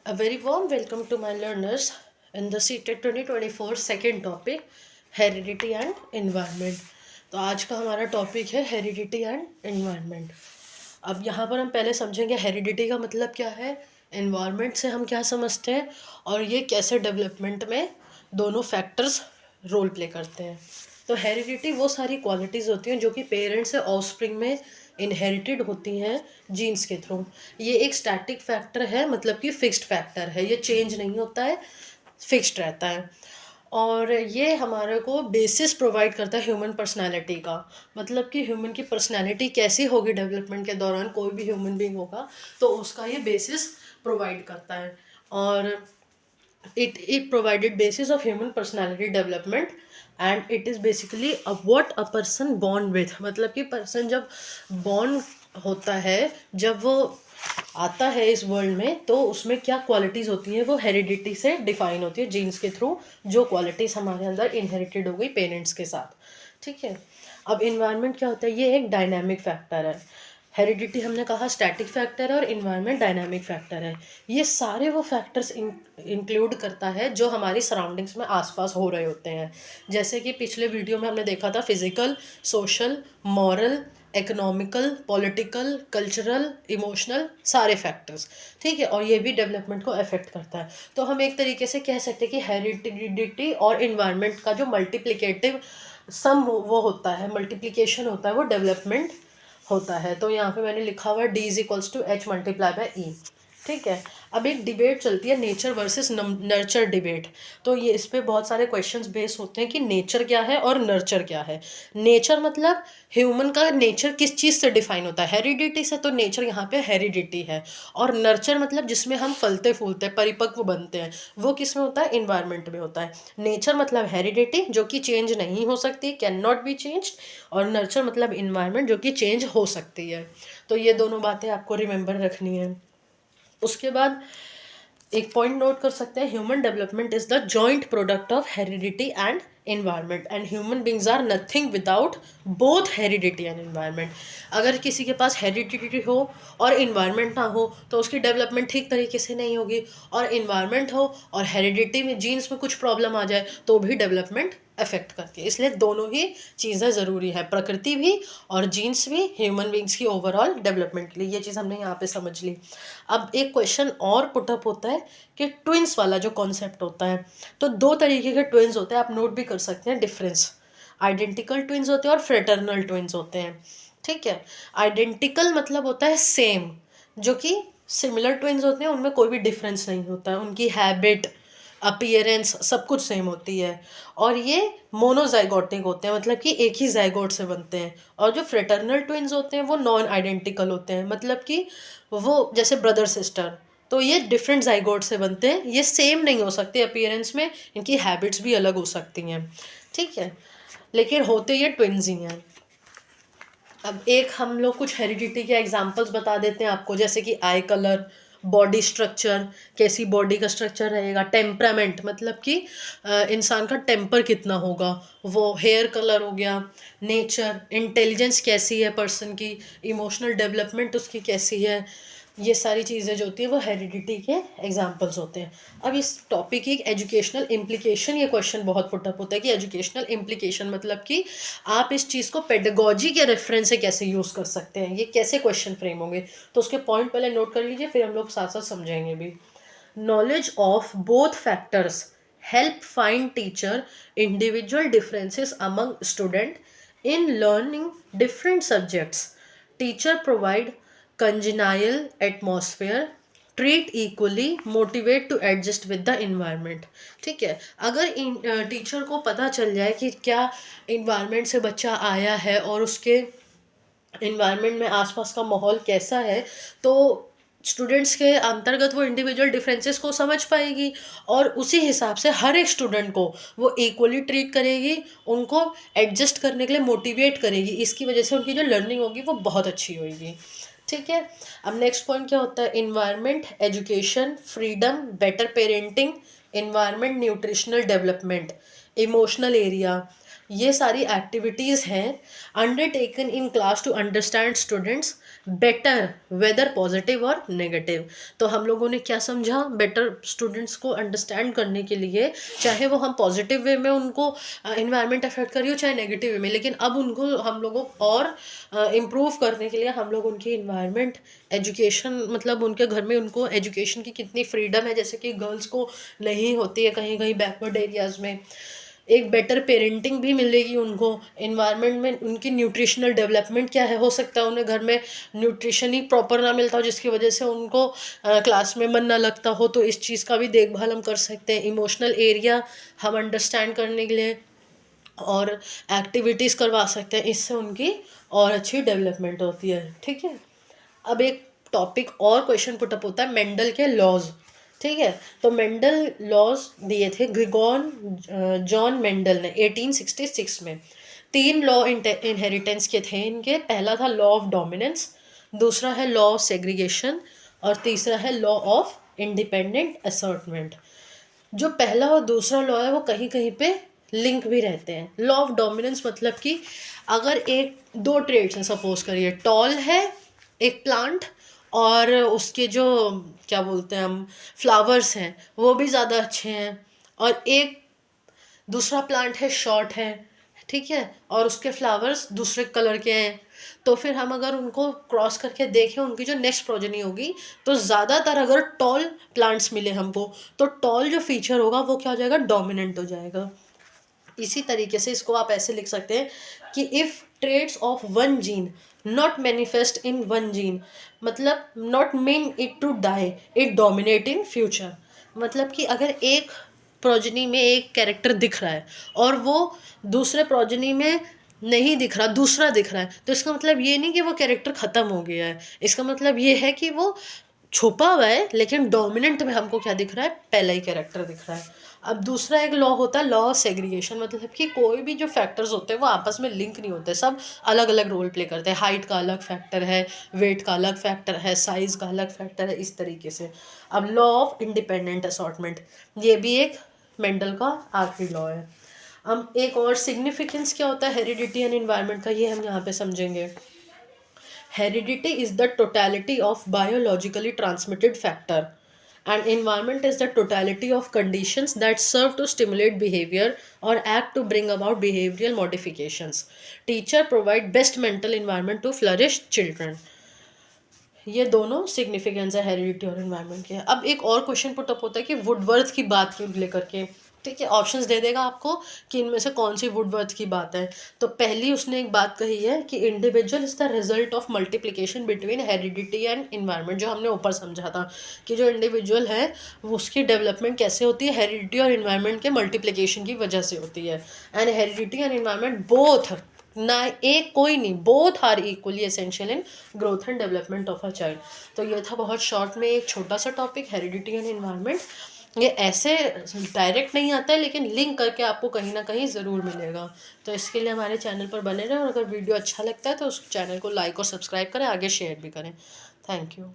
A very warm welcome to my learners in the CTET 2024 second topic heredity and environment। तो आज का हमारा topic है heredity and environment। अब यहाँ पर हम पहले समझेंगे हेरिडिटी का मतलब क्या है, एनवायरनमेंट से हम क्या समझते हैं और ये कैसे डेवलपमेंट में दोनों फैक्टर्स रोल प्ले करते हैं। तो हेरिडिटी वो सारी क्वालिटीज़ होती हैं जो कि पेरेंट्स से ऑफस्प्रिंग में इनहेरिटेड होती हैं जीन्स के थ्रू। ये एक स्टैटिक फैक्टर है, मतलब कि फिक्स्ड फैक्टर है, ये चेंज नहीं होता है, फिक्स्ड रहता है। और ये हमारे को बेसिस प्रोवाइड करता है ह्यूमन पर्सनालिटी का, मतलब कि ह्यूमन की पर्सनालिटी कैसी होगी डेवलपमेंट के दौरान, कोई भी ह्यूमन बीइंग होगा तो उसका ये बेसिस प्रोवाइड करता है। और it provided basis of human personality development and it is basically what a person born with, मतलब कि पर्सन जब बॉर्न होता है, जब वो आता है इस वर्ल्ड में, तो उसमें क्या क्वालिटीज़ होती हैं वो हेरिडिटी से डिफाइन होती है, जीन्स के थ्रू जो क्वालिटीज़ हमारे अंदर इनहेरिटेड हो गई पेरेंट्स के साथ। ठीक है। अब इन्वायरमेंट क्या होता है, ये एक डायनामिक फैक्टर है। हेरिडिटी हमने कहा स्टैटिक फैक्टर है और इन्वायरमेंट डायनामिक फैक्टर है। ये सारे वो फैक्टर्स इंक्लूड करता है जो हमारी सराउंडिंग्स में आसपास हो रहे होते हैं। जैसे कि पिछले वीडियो में हमने देखा था physical, social, moral, economical, political, cultural, emotional, सारे फैक्टर्स। ठीक है। और ये भी डेवलपमेंट को अफेक्ट करता है। तो हम एक तरीके से कह सकते हैं कि हेरिडिटी और इन्वायरमेंट का जो मल्टीप्लिकेटिव सम वो होता है, मल्टीप्लिकेशन होता है, वो डेवलपमेंट होता है। तो यहाँ पे मैंने लिखा हुआ D is equals to H multiply by E. ठीक है। अब एक डिबेट चलती है नेचर वर्सेस नर्चर डिबेट। तो ये इस पे बहुत सारे क्वेश्चंस बेस होते हैं कि नेचर क्या है और नर्चर क्या है। नेचर मतलब ह्यूमन का नेचर किस चीज़ से डिफाइन होता है, हेरिडिटी से, तो नेचर यहाँ पे हेरिडिटी है। और नर्चर मतलब जिसमें हम फलते फूलते हैं, परिपक्व बनते हैं, वो किस में होता है, इन्वायरमेंट में होता है। नेचर मतलब हेरिडिटी जो कि चेंज नहीं हो सकती, कैन नॉट बी चेंज, और नर्चर मतलब इन्वायरमेंट जो कि चेंज हो सकती है। तो ये दोनों बातें आपको रिमेंबर रखनी है। उसके बाद एक पॉइंट नोट कर सकते हैं, human development is the joint product of heredity and environment and human beings are nothing without both heredity and environment. अगर किसी के पास हेरिडिटी हो और इन्वायरमेंट ना हो तो उसकी डेवलपमेंट ठीक तरीके से नहीं होगी, और इन्वायरमेंट हो और हेरिडिटी में जीन्स में कुछ प्रॉब्लम आ जाए तो भी डेवलपमेंट अफेक्ट करती है। इसलिए दोनों ही चीज़ें ज़रूरी है, प्रकृति भी और जीन्स भी ह्यूमन बींग्स की ओवरऑल डेवलपमेंट के लिए। ये चीज़ हमने यहाँ पे समझ ली। अब एक क्वेश्चन और पुटअप होता है कि ट्विंस वाला जो कॉन्सेप्ट होता है, तो दो तरीके के ट्विंस होते हैं, आप नोट भी कर सकते हैं डिफरेंस। आइडेंटिकल ट्विंस होते हैं और फ्रेटर्नल ट्विंस होते हैं। ठीक है। आइडेंटिकल मतलब होता है सेम, जो कि सिमिलर ट्विंस होते हैं उनमें कोई भी डिफरेंस नहीं होता है, उनकी हैबिट, अपीयरेंस सब कुछ सेम होती है। और ये मोनोजाइगोटिक होते हैं, मतलब कि एक ही जाइगोट से बनते हैं। और जो फ्रेटर्नल ट्विंस होते हैं वो नॉन आइडेंटिकल होते हैं, मतलब कि वो जैसे ब्रदर सिस्टर, तो ये डिफरेंट जाइगोट से बनते हैं, ये सेम नहीं हो सकते अपीयरेंस में, इनकी हैबिट्स भी अलग हो सकती हैं। ठीक है। लेकिन होते ये ट्विंस ही हैं। अब एक हम लोग कुछ हेरिडिटी के एग्जांपल्स बता देते हैं आपको, जैसे कि आई कलर, बॉडी स्ट्रक्चर, कैसी बॉडी का स्ट्रक्चर रहेगा, टेम्परामेंट मतलब कि इंसान का टेम्पर कितना होगा, वो हेयर कलर हो गया, नेचर, इंटेलिजेंस कैसी है पर्सन की, इमोशनल डेवलपमेंट उसकी कैसी है, ये सारी चीज़ें जो होती है वो हेरिडिटी के एग्जांपल्स होते हैं। अब इस टॉपिक की एजुकेशनल इम्प्लीकेशन, ये क्वेश्चन बहुत पुटअप होता है कि एजुकेशनल इम्प्लीकेशन मतलब कि आप इस चीज़ को पेडागोजी के रेफरेंस से कैसे यूज़ कर सकते हैं, ये कैसे क्वेश्चन फ्रेम होंगे। तो उसके पॉइंट पहले नोट कर लीजिए, फिर हम लोग साथ साथ समझेंगे भी। Knowledge of both factors help find teacher individual differences among student in learning different subjects. Teacher provide congenial atmosphere, treat equally, motivate to adjust with the environment. ठीक है। अगर टीचर को पता चल जाए कि क्या इन्वायरमेंट से बच्चा आया है और उसके इन्वायरमेंट में आसपास का माहौल कैसा है, तो स्टूडेंट्स के अंतर्गत वो इंडिविजुअल डिफरेंसेस को समझ पाएगी और उसी हिसाब से हर एक स्टूडेंट को वो इक्वली ट्रीट करेगी, उनको एडजस्ट करने के लिए मोटिवेट करेगी। इसकी वजह से उनकी जो लर्निंग होगी वो बहुत अच्छी होगी। ठीक है। अब नेक्स्ट पॉइंट क्या होता है, environment, education, freedom, better parenting, environment, nutritional development, emotional area, ये सारी एक्टिविटीज़ हैं undertaken in class to understand students better, whether positive और नेगेटिव। तो हम लोगों ने क्या समझा, बेटर स्टूडेंट्स को अंडरस्टैंड करने के लिए, चाहे वो हम पॉजिटिव वे में उनको इन्वायरमेंट अफेक्ट करिए चाहे नेगेटिव वे में, लेकिन अब उनको हम लोगों और इम्प्रूव करने के लिए हम लोग उनकी इन्वायरमेंट, एजुकेशन, मतलब उनके घर में उनको एजुकेशन की कितनी फ्रीडम है, जैसे कि गर्ल्स को नहीं होती है कहीं कहीं बैकवर्ड एरियाज़ में, एक बेटर पेरेंटिंग भी मिलेगी उनको, इन्वायरमेंट में उनकी न्यूट्रिशनल डेवलपमेंट क्या है, हो सकता है उन्हें घर में न्यूट्रिशन ही प्रॉपर ना मिलता हो जिसकी वजह से उनको क्लास में मन ना लगता हो, तो इस चीज़ का भी देखभाल हम कर सकते हैं। इमोशनल एरिया हम अंडरस्टैंड करने के लिए और एक्टिविटीज़ करवा सकते हैं, इससे उनकी और अच्छी डेवलपमेंट होती है। ठीक है, अब एक टॉपिक और क्वेश्चन पुटअप होता है मेंडल के लॉज। ठीक है, तो मेंडल लॉज दिए थे ग्रिगोन जॉन मेंडल ने 1866 में। 3 लॉ इनहेरिटेंस के थे इनके। पहला था लॉ ऑफ डोमिनेंस, दूसरा है लॉ ऑफ सेग्रीगेशन और तीसरा है लॉ ऑफ इंडिपेंडेंट असर्टमेंट। जो पहला और दूसरा लॉ है वो कहीं कहीं पे लिंक भी रहते हैं। लॉ ऑफ डोमिनेंस मतलब कि अगर एक दो ट्रेड्स हैं, सपोज करिए टॉल है एक प्लांट और उसके जो क्या बोलते हैं हम फ्लावर्स हैं वो भी ज़्यादा अच्छे हैं, और एक दूसरा प्लांट है शॉर्ट है, ठीक है, और उसके फ्लावर्स दूसरे कलर के हैं, तो फिर हम अगर उनको क्रॉस करके देखें उनकी जो नेक्स्ट प्रोजेनी होगी, तो ज़्यादातर अगर टॉल प्लांट्स मिले हमको तो टॉल जो फीचर होगा वो क्या हो जाएगा, डोमिनेंट हो जाएगा। इसी तरीके से इसको आप ऐसे लिख सकते हैं कि if traits of one gene not manifest in one gene, मतलब not mean it to die, it dominate in future. मतलब कि अगर एक प्रोजनी में एक कैरेक्टर दिख रहा है और वो दूसरे प्रोजनी में नहीं दिख रहा, दूसरा दिख रहा है, तो इसका मतलब ये नहीं कि वो कैरेक्टर ख़त्म हो गया है, इसका मतलब ये है कि वो छुपा हुआ है लेकिन डोमिनेंट में हमको क्या दिख रहा है, पहला ही कैरेक्टर दिख रहा है। अब दूसरा एक लॉ होता है लॉ ऑफ सेग्रीगेशन, मतलब कि कोई भी जो फैक्टर्स होते हैं वो आपस में लिंक नहीं होते, सब अलग अलग रोल प्ले करते हैं। हाइट का अलग फैक्टर है, वेट का अलग फैक्टर है, साइज़ का अलग फैक्टर है, इस तरीके से। अब लॉ ऑफ इंडिपेंडेंट असॉर्टमेंट, ये भी एक मेंडल का आखिरी लॉ है। अब एक और सिग्निफिकेंस क्या होता है हेरिडिटी एंड इन्वायरमेंट का, ये हम यहाँ पे समझेंगे। Heredity is the totality of biologically transmitted factor, and environment is the totality of conditions that serve to stimulate behavior or act to bring about behavioral modifications. Teacher provide best mental environment to flourish children. ये दोनों significance है heredity और environment के। अब एक और question put up होता है कि वुडवर्थ की बात को लेकर के, ठीक है, ऑप्शंस दे देगा आपको कि इनमें से कौन सी वुडवर्थ की बात है। तो पहली उसने एक बात कही है कि individual is the result of multiplication between heredity and environment, जो हमने ऊपर समझा था कि जो इंडिविजुअल है वो उसकी डेवलपमेंट कैसे होती है, हेरिडिटी और इन्वायरमेंट के मल्टीप्लिकेशन की वजह से होती है। And heredity and environment both, ना एक कोई नहीं, both are equally essential in growth and development of a child. तो ये था बहुत शॉर्ट में एक छोटा सा टॉपिक हेरिडिटी एंड इन्वायरमेंट। ये ऐसे डायरेक्ट नहीं आता है लेकिन लिंक करके आपको कहीं ना कहीं ज़रूर मिलेगा। तो इसके लिए हमारे चैनल पर बने रहें, और अगर वीडियो अच्छा लगता है तो उस चैनल को लाइक और सब्सक्राइब करें, आगे शेयर भी करें। Thank you.